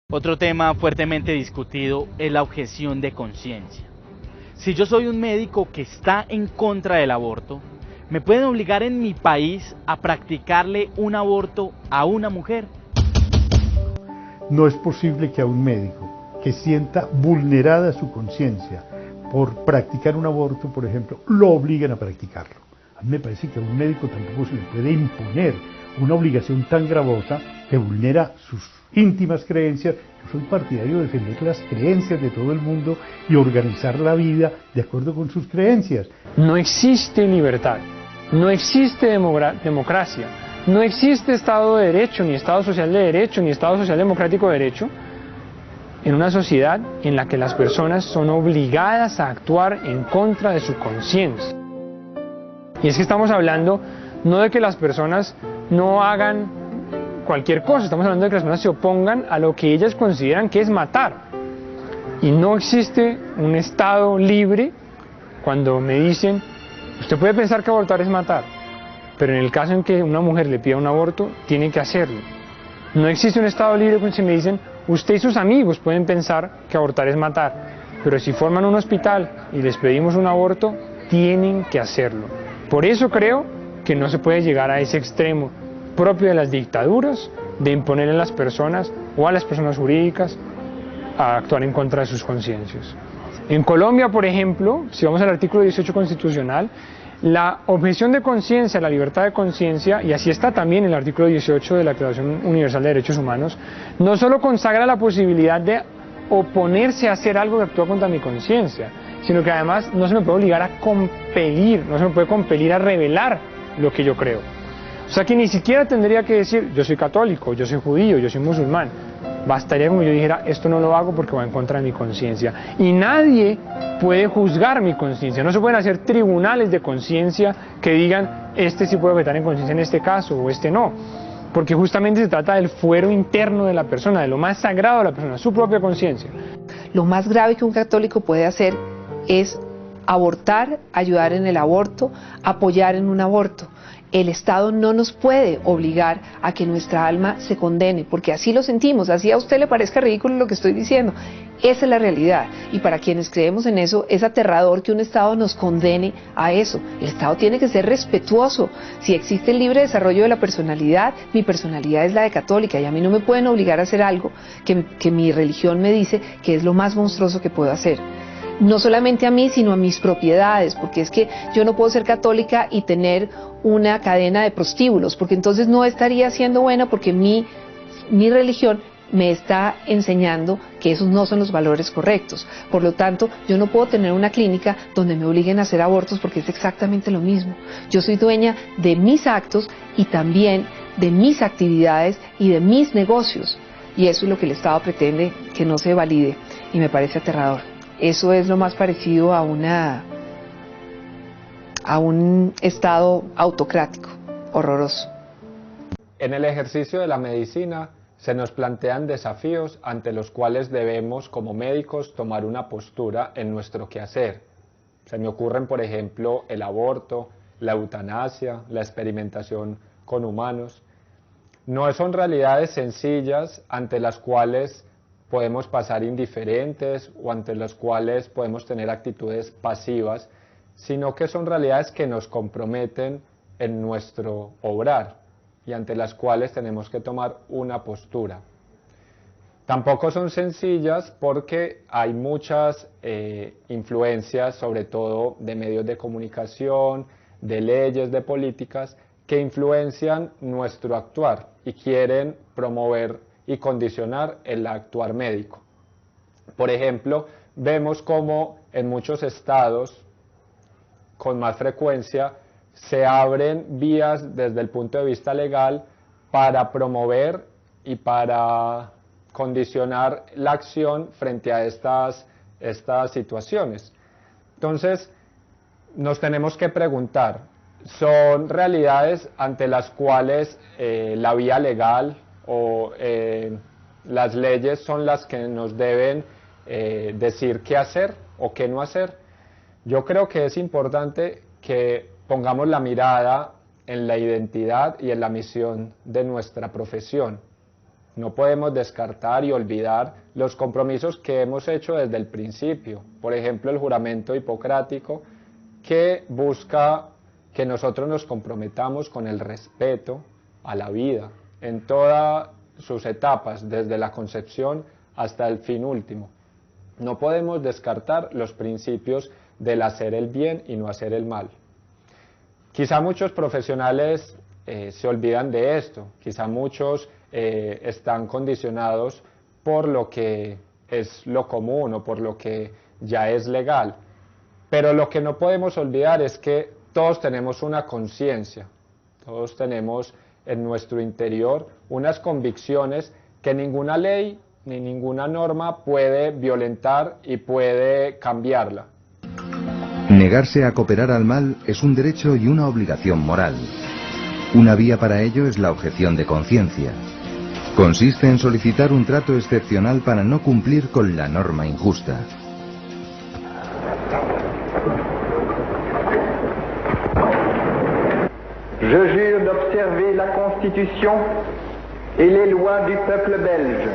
Otro tema fuertemente discutido es la objeción de conciencia. Si yo soy un médico que está en contra del aborto, ¿me pueden obligar en mi país a practicarle un aborto a una mujer? No es posible que a un médico que sienta vulnerada su conciencia por practicar un aborto, por ejemplo, lo obliguen a practicarlo. A mí me parece que a un médico tampoco se le puede imponer una obligación tan gravosa que vulnera sus íntimas creencias. Yo soy partidario de defender las creencias de todo el mundo y organizar la vida de acuerdo con sus creencias. No existe libertad, no existe democracia, no existe Estado de Derecho, ni Estado social de derecho, ni Estado social democrático de derecho, en una sociedad en la que las personas son obligadas a actuar en contra de su conciencia. Y es que estamos hablando no de que las personas no hagan cualquier cosa, estamos hablando de que las personas se opongan a lo que ellas consideran que es matar. Y no existe un Estado libre cuando me dicen, usted puede pensar que abortar es matar, pero en el caso en que una mujer le pida un aborto, tiene que hacerlo. No existe un Estado libre cuando se me dicen, usted y sus amigos pueden pensar que abortar es matar, pero si forman un hospital y les pedimos un aborto, tienen que hacerlo. Por eso creo que no se puede llegar a ese extremo propio de las dictaduras, de imponer a las personas o a las personas jurídicas a actuar en contra de sus conciencias. En Colombia, por ejemplo, si vamos al artículo 18 constitucional, la objeción de conciencia, la libertad de conciencia, y así está también en el artículo 18 de la Declaración Universal de Derechos Humanos, no solo consagra la posibilidad de oponerse a hacer algo que actúa contra mi conciencia, sino que además no se me puede obligar a compelir, no se me puede compelir a revelar lo que yo creo. O sea que ni siquiera tendría que decir, yo soy católico, yo soy judío, yo soy musulmán. Bastaría como yo dijera, esto no lo hago porque va en contra de mi conciencia. Y nadie puede juzgar mi conciencia. No se pueden hacer tribunales de conciencia que digan, este sí puede vetar en conciencia en este caso o este no. Porque justamente se trata del fuero interno de la persona, de lo más sagrado de la persona, su propia conciencia. Lo más grave que un católico puede hacer es abortar, ayudar en el aborto, apoyar en un aborto. El Estado no nos puede obligar a que nuestra alma se condene, porque así lo sentimos, así a usted le parezca ridículo lo que estoy diciendo. Esa es la realidad, y para quienes creemos en eso, es aterrador que un Estado nos condene a eso. El Estado tiene que ser respetuoso. Si existe el libre desarrollo de la personalidad, mi personalidad es la de católica, y a mí no me pueden obligar a hacer algo que mi religión me dice que es lo más monstruoso que puedo hacer. No solamente a mí, sino a mis propiedades, porque es que yo no puedo ser católica y tener una cadena de prostíbulos, porque entonces no estaría siendo buena, porque mi religión me está enseñando que esos no son los valores correctos. Por lo tanto, yo no puedo tener una clínica donde me obliguen a hacer abortos, porque es exactamente lo mismo. Yo soy dueña de mis actos y también de mis actividades y de mis negocios, y eso es lo que el Estado pretende que no se valide, y me parece aterrador. Eso es lo más parecido a un Estado autocrático, horroroso. En el ejercicio de la medicina se nos plantean desafíos ante los cuales debemos, como médicos, tomar una postura en nuestro quehacer. Se me ocurren, por ejemplo, el aborto, la eutanasia, la experimentación con humanos. No son realidades sencillas ante las cuales podemos pasar indiferentes o ante las cuales podemos tener actitudes pasivas, sino que son realidades que nos comprometen en nuestro obrar y ante las cuales tenemos que tomar una postura. Tampoco son sencillas porque hay muchas influencias, sobre todo de medios de comunicación, de leyes, de políticas, que influencian nuestro actuar y quieren promover y condicionar el actuar médico. Por ejemplo, vemos cómo en muchos estados, con más frecuencia, se abren vías desde el punto de vista legal para promover y para condicionar la acción frente a estas situaciones. Entonces, nos tenemos que preguntar, ¿son realidades ante las cuales la vía legal o las leyes son las que nos deben decir qué hacer o qué no hacer? Yo creo que es importante que pongamos la mirada en la identidad y en la misión de nuestra profesión. No podemos descartar y olvidar los compromisos que hemos hecho desde el principio. Por ejemplo, el juramento hipocrático, que busca que nosotros nos comprometamos con el respeto a la vida en todas sus etapas, desde la concepción hasta el fin último. No podemos descartar los principios del hacer el bien y no hacer el mal. Quizá muchos profesionales se olvidan de esto, quizá muchos están condicionados por lo que es lo común o por lo que ya es legal. Pero lo que no podemos olvidar es que todos tenemos una conciencia, todos tenemos en nuestro interior unas convicciones que ninguna ley ni ninguna norma puede violentar y puede cambiarla. Negarse a cooperar al mal es un derecho y una obligación moral. Una vía para ello es la objeción de conciencia. Consiste en solicitar un trato excepcional para no cumplir con la norma injusta. Je jure d'observer la Constitution et les lois du peuple belge.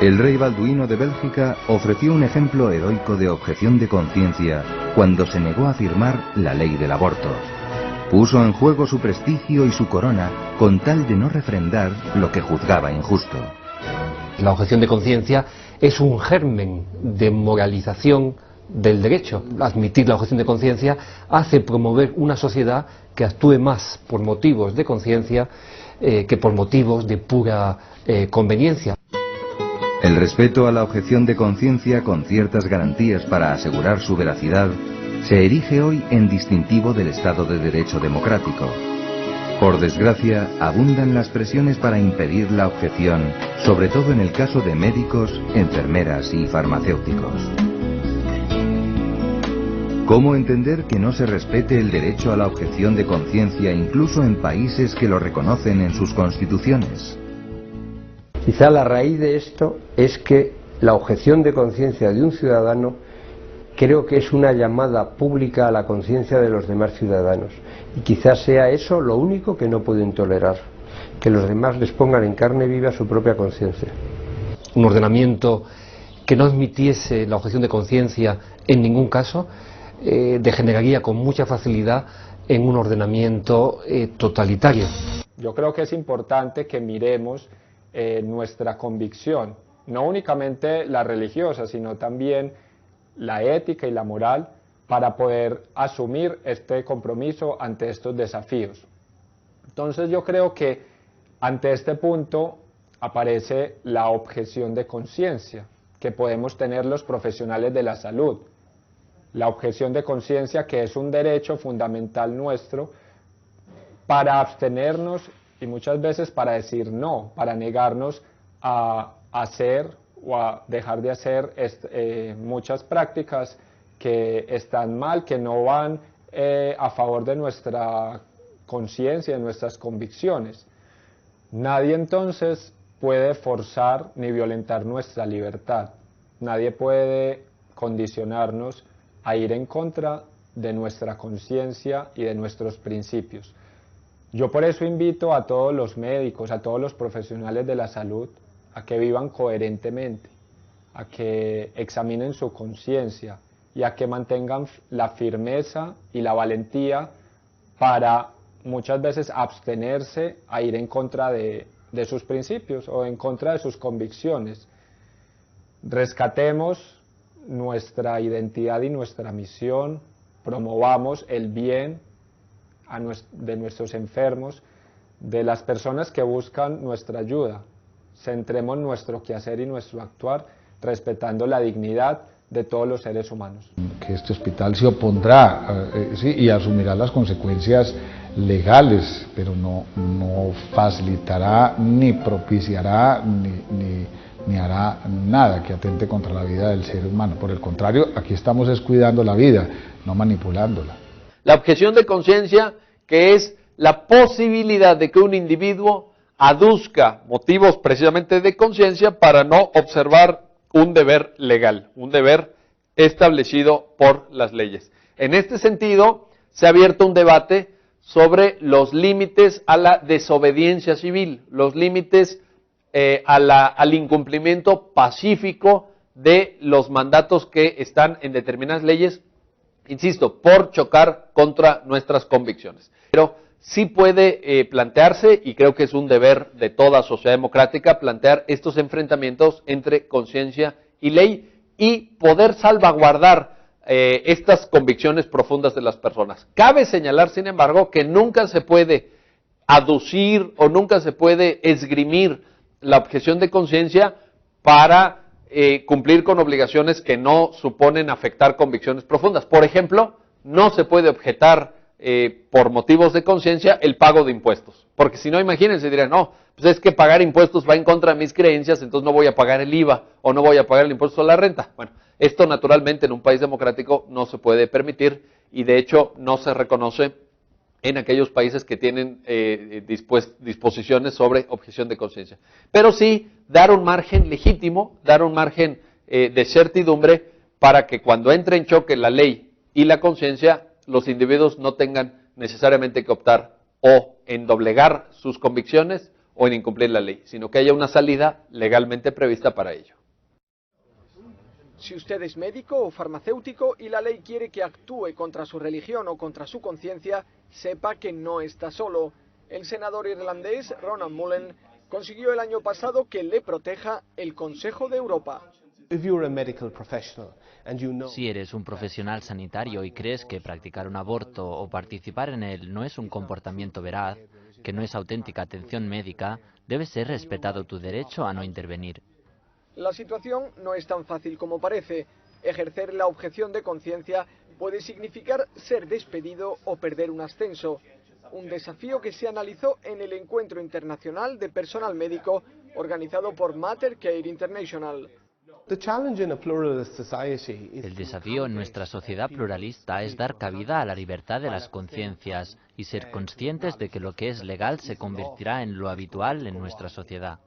El rey Balduino de Bélgica ofreció un ejemplo heroico de objeción de conciencia cuando se negó a firmar la ley del aborto. Puso en juego su prestigio y su corona con tal de no refrendar lo que juzgaba injusto. La objeción de conciencia es un germen de moralización del derecho. Admitir la objeción de conciencia hace promover una sociedad que actúe más por motivos de conciencia que por motivos de pura conveniencia. El respeto a la objeción de conciencia con ciertas garantías para asegurar su veracidad se erige hoy en distintivo del Estado de Derecho democrático. Por desgracia, abundan las presiones para impedir la objeción, sobre todo en el caso de médicos, enfermeras y farmacéuticos. ¿Cómo entender que no se respete el derecho a la objeción de conciencia incluso en países que lo reconocen en sus constituciones? Quizá la raíz de esto es que la objeción de conciencia de un ciudadano creo que es una llamada pública a la conciencia de los demás ciudadanos. Y quizás sea eso lo único que no pueden tolerar, que los demás les pongan en carne viva su propia conciencia. Un ordenamiento que no admitiese la objeción de conciencia en ningún caso degeneraría con mucha facilidad en un ordenamiento totalitario. Yo creo que es importante que miremos nuestra convicción, no únicamente la religiosa, sino también la ética y la moral, para poder asumir este compromiso ante estos desafíos. Entonces yo creo que ante este punto aparece la objeción de conciencia que podemos tener los profesionales de la salud. La objeción de conciencia, que es un derecho fundamental nuestro para abstenernos y muchas veces para decir no, para negarnos a hacer o a dejar de hacer muchas prácticas que están mal, que no van a favor de nuestra conciencia, de nuestras convicciones. Nadie entonces puede forzar ni violentar nuestra libertad. Nadie puede condicionarnos a ir en contra de nuestra conciencia y de nuestros principios. Yo por eso invito a todos los médicos, a todos los profesionales de la salud, a que vivan coherentemente, a que examinen su conciencia y a que mantengan la firmeza y la valentía para muchas veces abstenerse a ir en contra de sus principios o en contra de sus convicciones. Rescatemos nuestra identidad y nuestra misión, promovamos el bien de nuestros enfermos, de las personas que buscan nuestra ayuda. Centremos nuestro quehacer y nuestro actuar respetando la dignidad de todos los seres humanos. Que este hospital se opondrá sí, y asumirá las consecuencias legales, pero no facilitará ni propiciará ni hará nada que atente contra la vida del ser humano. Por el contrario, aquí estamos descuidando la vida, no manipulándola. La objeción de conciencia, que es la posibilidad de que un individuo aduzca motivos precisamente de conciencia para no observar un deber legal, un deber establecido por las leyes. En este sentido, se ha abierto un debate sobre los límites a la desobediencia civil, los límites al incumplimiento pacífico de los mandatos que están en determinadas leyes, insisto, por chocar contra nuestras convicciones. Pero sí puede plantearse, y creo que es un deber de toda sociedad democrática, plantear estos enfrentamientos entre conciencia y ley y poder salvaguardar estas convicciones profundas de las personas. Cabe señalar, sin embargo, que nunca se puede aducir o nunca se puede esgrimir la objeción de conciencia para cumplir con obligaciones que no suponen afectar convicciones profundas. Por ejemplo, no se puede objetar por motivos de conciencia el pago de impuestos, porque si no, imagínense, dirán, no, pues es que pagar impuestos va en contra de mis creencias, entonces no voy a pagar el IVA o no voy a pagar el impuesto a la renta. Bueno, esto naturalmente en un país democrático no se puede permitir y de hecho no se reconoce en aquellos países que tienen disposiciones sobre objeción de conciencia. Pero sí dar un margen legítimo, dar un margen de certidumbre para que cuando entre en choque la ley y la conciencia, los individuos no tengan necesariamente que optar o en doblegar sus convicciones o en incumplir la ley, sino que haya una salida legalmente prevista para ello. Si usted es médico o farmacéutico y la ley quiere que actúe contra su religión o contra su conciencia, sepa que no está solo. El senador irlandés Ronan Mullen consiguió el año pasado que le proteja el Consejo de Europa. Si eres un profesional sanitario y crees que practicar un aborto o participar en él no es un comportamiento veraz, que no es auténtica atención médica, debe ser respetado tu derecho a no intervenir. La situación no es tan fácil como parece. Ejercer la objeción de conciencia puede significar ser despedido o perder un ascenso. Un desafío que se analizó en el Encuentro Internacional de Personal Médico organizado por Mater Care International. El desafío en nuestra sociedad pluralista es dar cabida a la libertad de las conciencias y ser conscientes de que lo que es legal se convertirá en lo habitual en nuestra sociedad.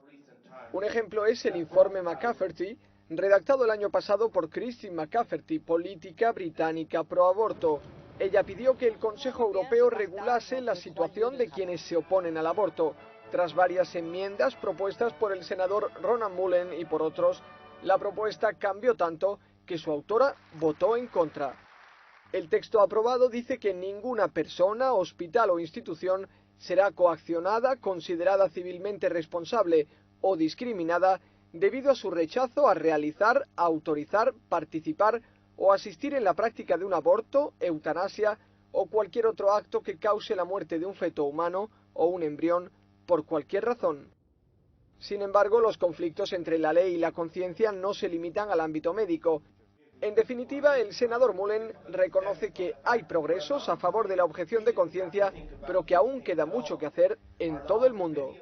Un ejemplo es el informe McCafferty, redactado el año pasado por Christine McCafferty, política británica pro aborto. Ella pidió que el Consejo Europeo regulase la situación de quienes se oponen al aborto. Tras varias enmiendas propuestas por el senador Ronan Mullen y por otros, la propuesta cambió tanto que su autora votó en contra. El texto aprobado dice que ninguna persona, hospital o institución será coaccionada, considerada civilmente responsable o discriminada debido a su rechazo a realizar, autorizar, participar o asistir en la práctica de un aborto, eutanasia o cualquier otro acto que cause la muerte de un feto humano o un embrión por cualquier razón. Sin embargo, los conflictos entre la ley y la conciencia no se limitan al ámbito médico. En definitiva, el senador Mullen reconoce que hay progresos a favor de la objeción de conciencia, pero que aún queda mucho que hacer en todo el mundo.